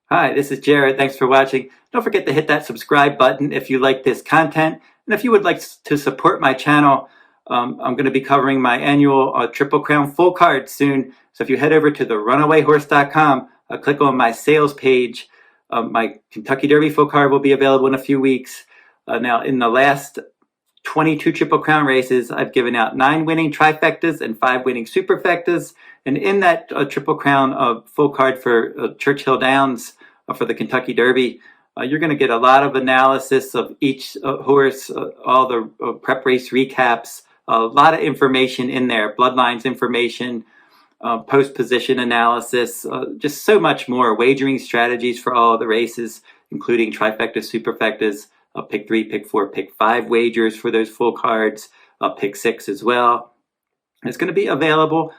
Hi, this is Jarrod. Thanks for watching. Don't forget to hit that subscribe button if you like this content. And if you would like to support my channel, I'm going to be covering my annual Triple Crown full card soon. So if you head over to the runawayhorse.com, click on my sales page. My Kentucky Derby full card will be available in a few weeks. Now, in the last 22 Triple Crown races, I've given out 9 winning trifectas and 5 winning superfectas. And in that Triple Crown full card for Churchill Downs for the Kentucky Derby, you're going to get a lot of analysis of each horse, all the prep race recaps, a lot of information in there, bloodlines information, post position analysis, just so much more, wagering strategies for all the races, including trifectas, superfectas, pick 3, pick 4, pick 5 wagers for those full cards, pick 6 as well. It's going to be available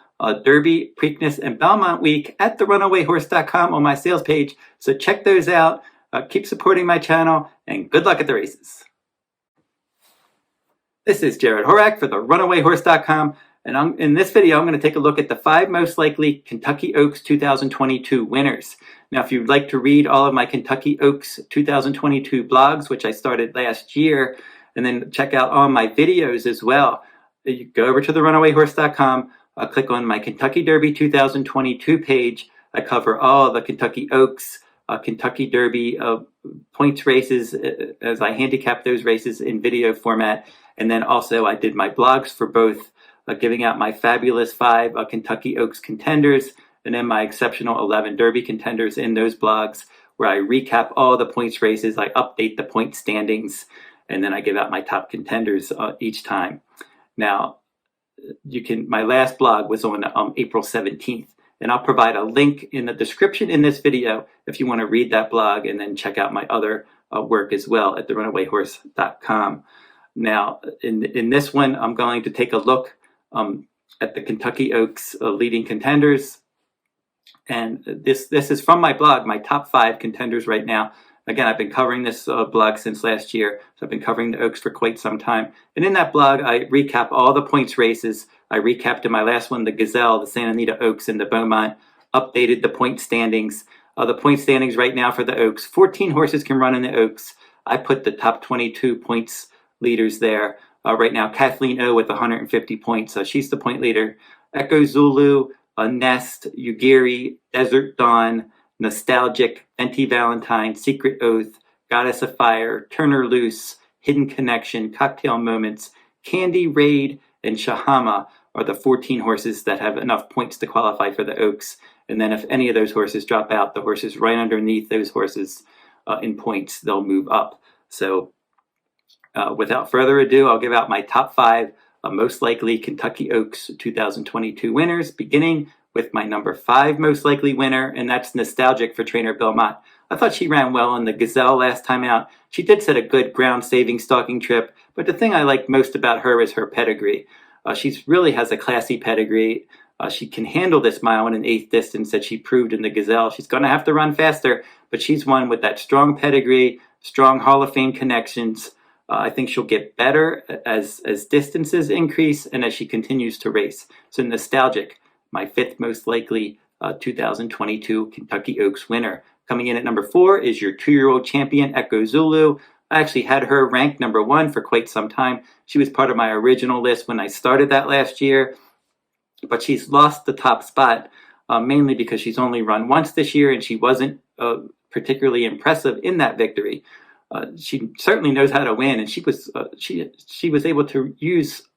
Derby, Preakness, and Belmont Week at the runawayhorse.com on my sales page. So check those out. Keep supporting my channel, and good luck at the races. This is Jarrod Horak for the runawayhorse.com, and in this video I'm going to take a look at the 5 most likely Kentucky Oaks 2022 winners. Now, if you'd like to read all of my Kentucky Oaks 2022 blogs, which I started last year, and then check out all my videos as well, you go over to the runawayhorse.com, click on my Kentucky Derby 2022 page. I cover all the Kentucky Oaks, Kentucky Derby points races as I handicap those races in video format. And then also I did my blogs for both, giving out my fabulous 5 Kentucky Oaks contenders, and then my exceptional 11 Derby contenders in those blogs, where I recap all the points races, I update the point standings, and then I give out my top contenders each time. Now, my last blog was on April 17th, and I'll provide a link in the description in this video if you want to read that blog and then check out my other work as well at therunawayrhorse.com. Now, in this one, I'm going to take a look at the Kentucky Oaks leading contenders. And this is from my blog, my top 5 contenders right now. Again, I've been covering this blog since last year, so I've been covering the Oaks for quite some time. And in that blog, I recap all the points races. I recapped in my last one the Gazelle, the Santa Anita Oaks, and the Beaumont, updated the point standings. The point standings right now for the Oaks, 14 horses can run in the Oaks. I put the top 22 points leaders there. Right now, Kathleen O with 150 points. She's the point leader. Echo Zulu, Nest, Ugiri, Desert Dawn, Nostalgic, Venti Valentine, Secret Oath, Goddess of Fire, Turner Loose, Hidden Connection, Cocktail Moments, Candy, Raid, and Shahama are the 14 horses that have enough points to qualify for the Oaks. And then if any of those horses drop out, the horses right underneath those horses in points, they'll move up. So without further ado, I'll give out my top 5 most likely Kentucky Oaks 2022 winners, beginning with my number 5 most likely winner, and that's Nostalgic for trainer Belmont. I thought she ran well in the Gazelle last time out. She did set a good ground-saving stalking trip, but the thing I like most about her is her pedigree. She really has a classy pedigree. She can handle this mile in an 1/8 distance that she proved in the Gazelle. She's going to have to run faster, but she's one with that strong pedigree, strong Hall of Fame connections. I think she'll get better as distances increase and as she continues to race. So Nostalgic, my 5th most likely 2022 Kentucky Oaks winner. Coming in at number 4 is your 2-year-old champion, Echo Zulu. I actually had her ranked number 1 for quite some time. She was part of my original list when I started that last year, but she's lost the top spot, mainly because she's only run once this year and she wasn't particularly impressive in that victory. She certainly knows how to win, and she was able to use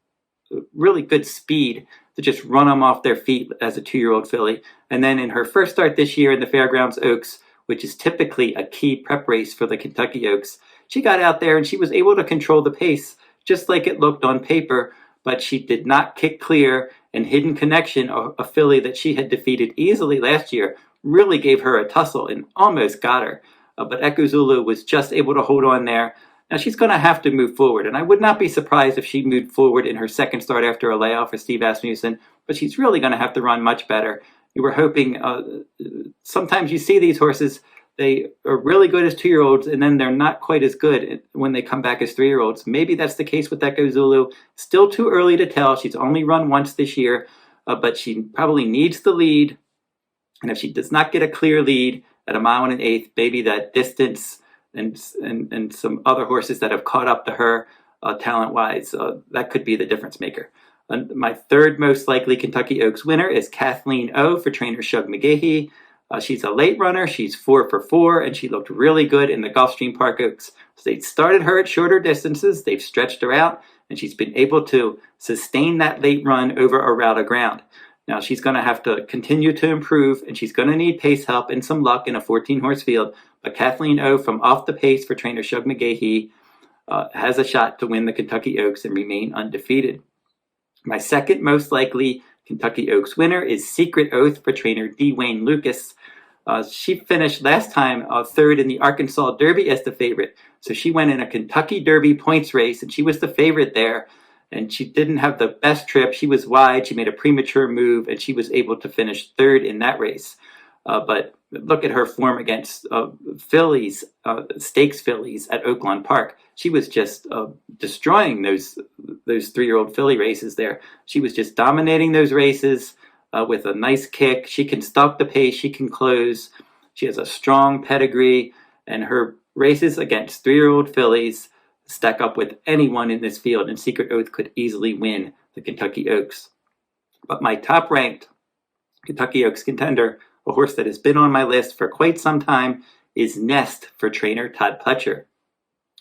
really good speed to just run them off their feet as a 2-year-old filly. And then in her first start this year in the Fairgrounds Oaks, which is typically a key prep race for the Kentucky Oaks, she got out there and she was able to control the pace just like it looked on paper, but she did not kick clear, and Hidden Connection, a filly that she had defeated easily last year, really gave her a tussle and almost got her. But Echo Zulu was just able to hold on there. Now she's going to have to move forward, and I would not be surprised if she moved forward in her second start after a layoff for Steve Asmussen, but she's really going to have to run much better. You were hoping, sometimes you see these horses, they are really good as 2-year-olds, and then they're not quite as good when they come back as 3-year-olds. Maybe that's the case with Echo Zulu. Still too early to tell. She's only run once this year, but she probably needs the lead. And if she does not get a clear lead, at 1.125 miles, maybe that distance and some other horses that have caught up to her talent-wise, that could be the difference maker. My third most likely Kentucky Oaks winner is Kathleen O for trainer Shug McGahee. She's a late runner. She's 4 for 4, and she looked really good in the Gulfstream Park Oaks. So they started her at shorter distances. They've stretched her out, and she's been able to sustain that late run over a route of ground. Now, she's going to have to continue to improve, and she's going to need pace help and some luck in a 14-horse field. But Kathleen O from off the pace for trainer Shug McGahee has a shot to win the Kentucky Oaks and remain undefeated. My second most likely Kentucky Oaks winner is Secret Oath for trainer D. Wayne Lucas. She finished last time third in the Arkansas Derby as the favorite. So she went in a Kentucky Derby points race, and she was the favorite there. And she didn't have the best trip. She was wide. She made a premature move, and she was able to finish third in that race. But look at her form against fillies, stakes fillies at Oaklawn Park. She was just destroying those 3-year-old filly races there. She was just dominating those races with a nice kick. She can stalk the pace. She can close. She has a strong pedigree, and her races against 3-year-old fillies stack up with anyone in this field, and Secret Oath could easily win the Kentucky Oaks. But my top-ranked Kentucky Oaks contender, a horse that has been on my list for quite some time, is Nest for trainer Todd Pletcher.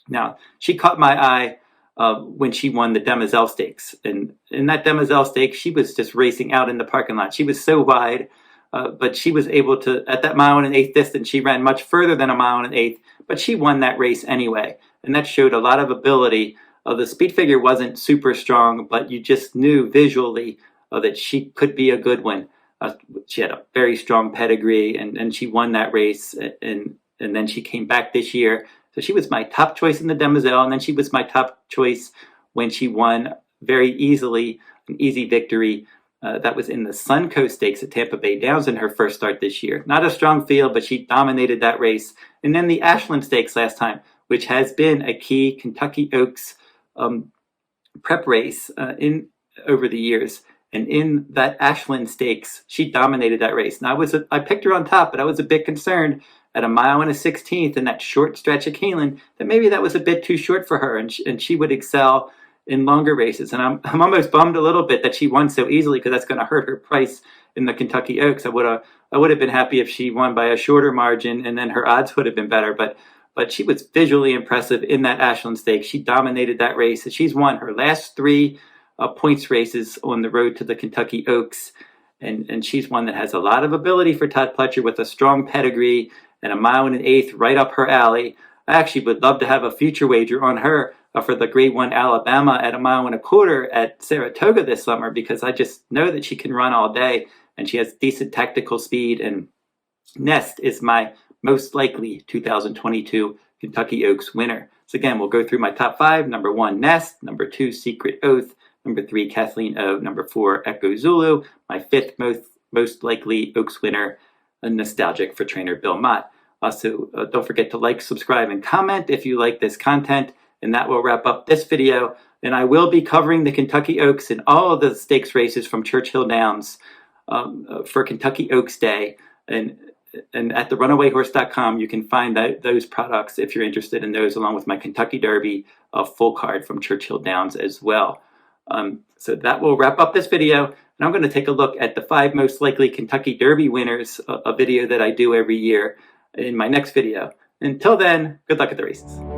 Now, she caught my eye when she won the Demoiselle Stakes. And in that Demoiselle Stakes, she was just racing out in the parking lot. She was so wide, but she was able to, at that 1.125 miles distance, she ran much further than 1.125 miles, but she won that race anyway. And that showed a lot of ability. The speed figure wasn't super strong, but you just knew visually that she could be a good one. She had a very strong pedigree, and she won that race, and then she came back this year. So she was my top choice in the Demoiselle, and then she was my top choice when she won very easily, an easy victory. That was in the Suncoast Stakes at Tampa Bay Downs in her first start this year. Not a strong field, but she dominated that race. And then the Ashland Stakes last time, which has been a key Kentucky Oaks prep race over the years. And in that Ashland Stakes, she dominated that race. Now, I picked her on top, but I was a bit concerned at 1.16 miles in that short stretch of Keeneland that maybe that was a bit too short for her, and she would excel in longer races. And I'm almost bummed a little bit that she won so easily, because that's going to hurt her price in the Kentucky Oaks. I would have been happy if she won by a shorter margin, and then her odds would have been better. But she was visually impressive in that Ashland Stakes. She dominated that race, and she's won her last 3 points races on the road to the Kentucky Oaks. And she's one that has a lot of ability for Todd Pletcher, with a strong pedigree and 1.125 miles right up her alley. I actually would love to have a future wager on her for the Grade 1 Alabama at 1.25 miles at Saratoga this summer, because I just know that she can run all day, and she has decent tactical speed. And Nest is my most likely 2022 Kentucky Oaks winner. So again, we'll go through my top 5. Number 1, Nest. Number 2, Secret Oath. Number 3, Kathleen O. Number 4, Echo Zulu. My 5th most likely Oaks winner, Nostalgic for trainer Bill Mott. Also, don't forget to like, subscribe, and comment if you like this content. And that will wrap up this video. And I will be covering the Kentucky Oaks and all of the stakes races from Churchill Downs for Kentucky Oaks Day. And at the runawayhorse.com, you can find those products if you're interested in those, along with my Kentucky Derby full card from Churchill Downs as well. So that will wrap up this video. And I'm going to take a look at the 5 most likely Kentucky Derby winners, a video that I do every year, in my next video. Until then, good luck at the races.